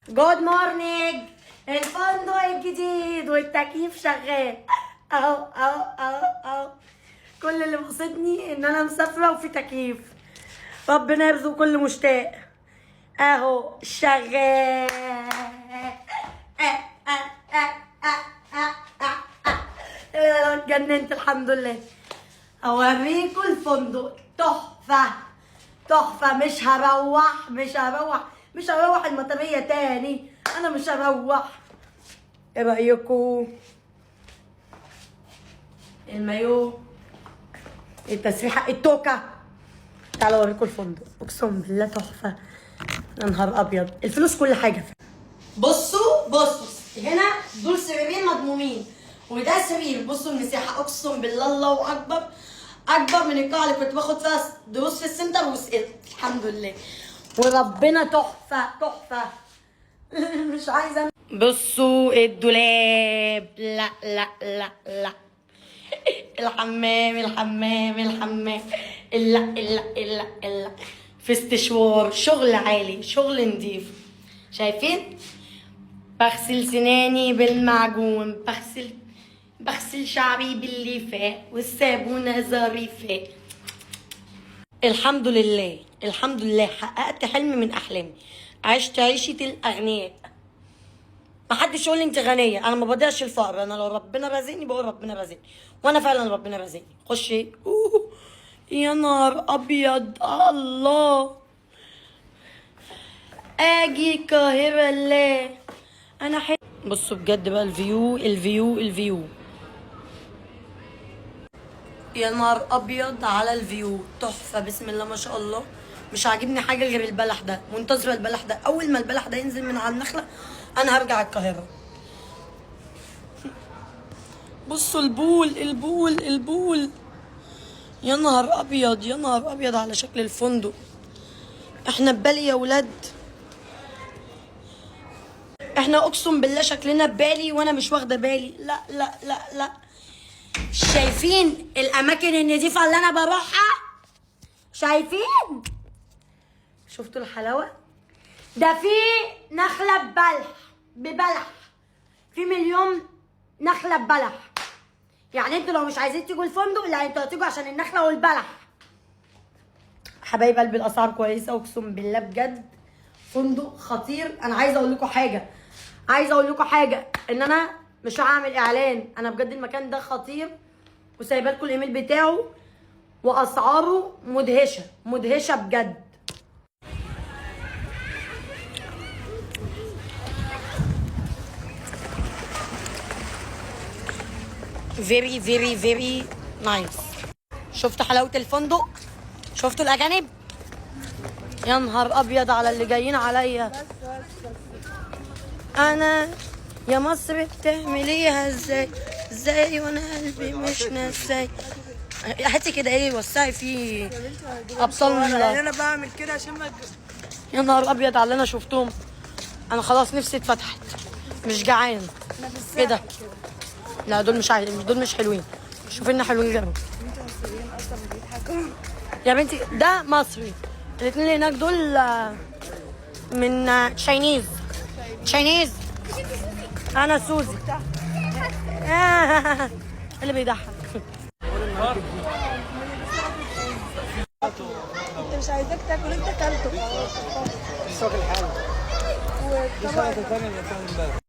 جود مورنينج. الفندق الجديد والتكييف شغال اهو اهو اهو اهو. كل اللي بسطني ان انا مسافره وفي تكييف. ربنا يرزق كل مشتاق. اهو شغال. اتجننت الحمد لله. اوريكم الفندق تحفه تحفه. مش هروح المطريه تاني. انا مش هروح. ايه رايكم؟ المايو، التسريحه، التوكه. تعالوا اوريكم الفندق. اقسم بالله تحفه. يا نهار ابيض. الفلوس كل حاجه. بصوا هنا دول سريرين مضمومين وده سرير. بصوا المساحه اقسم بالله الله اكبر. اكبر من القاعه اللي كنت باخد فيها دروس في السنتر وسقطت الحمد لله. وربنا تحفه. مش عايزه. بصوا الدولاب. لا لا لا لا. الحمام. لا. في استشوار. شغل عالي، شغل نضيف. شايفين؟ بغسل سناني بالمعجون، بغسل شعري بالليفة والصابونة ظريفة. الحمد لله حققت حلم من احلامي. عشت عيشة الاغنياء. محدش يقول لي انت غنية. انا ما بضيعش الفقر. انا لو ربنا رازقني بقول ربنا رازقني، وانا فعلا ربنا رازقني. خشي. يا نهار ابيض. الله. اجي القاهرة لا انا بصوا بجد بقى الفيو. يا نهار ابيض على الفيو. تحفه بسم الله ما شاء الله. مش عاجبني حاجه غير البلح ده. منتظره البلح ده. اول ما البلح ده ينزل من على النخله انا هرجع القاهره. بصوا البول. يا نهار ابيض على شكل الفندق. احنا ببالي يا ولاد. احنا اقسم بالله شكلنا ببالي وانا مش واخده بالي. لا. شايفين الاماكن النظيفه اللي انا بروحها؟ شايفين؟ شفتوا الحلاوه؟ ده في نخله ببلح. في مليون نخله ببلح. يعني انتوا لو مش عايزين تيجوا الفندق، لا انتوا هتيجوا عشان النخله والبلح. حبايب قلبي الاسعار كويسه اقسم بالله بجد. فندق خطير. انا عايزه اقول لكم حاجه ان انا مش هعمل اعلان. انا بجد المكان ده خطير وسايبه لكم الايميل بتاعه واسعاره مدهشه بجد. very nice. شفتوا حلاوه الفندق؟ شفتوا الاجانب؟ يا نهار ابيض على اللي جايين عليا. انا يا مصر بتعمليها ازاي وانا قلبي مش ناساي. هاتي كده ايه وسعي فيه ابطالنا. انا بعمل كده عشان ما. يا نهار ابيض على اللي انا شفتهم. انا خلاص نفسي اتفتحت. مش جعان. ايه ده؟ لا دول مش حلوين. شوفي لنا حلوين غيرهم. انتوا مصريين اصلا بيضحكوا يا بنتي. ده مصري. الاثنين اللي هناك دول من تشاينيز. انا سوزي. اللي بيضحك. انت مش عايزاك تاكل، انت كلته خلاص. السوق الحالي. والطبق